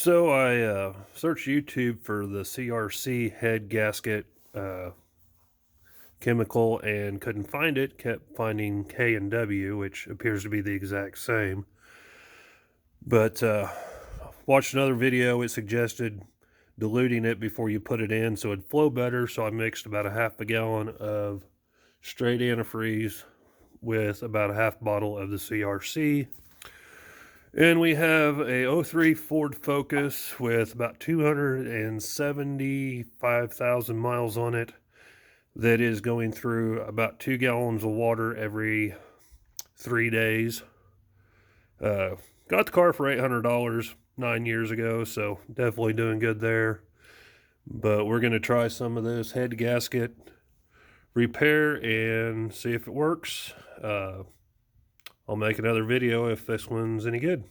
So I searched YouTube for the CRC head gasket chemical and couldn't find it. Kept finding K and W, which appears to be the exact same. But watched another video. It suggested diluting it before you put it in so it'd flow better. So I mixed about a half a gallon of straight antifreeze with about a half bottle of the CRC. And we have a '03 Ford Focus with about 275,000 miles on it that is going through about 2 gallons of water every 3 days. Got the car for $800 9 years ago, so definitely doing good there. But we're going to try some of this head gasket repair and see if it works. I'll make another video if this one's any good.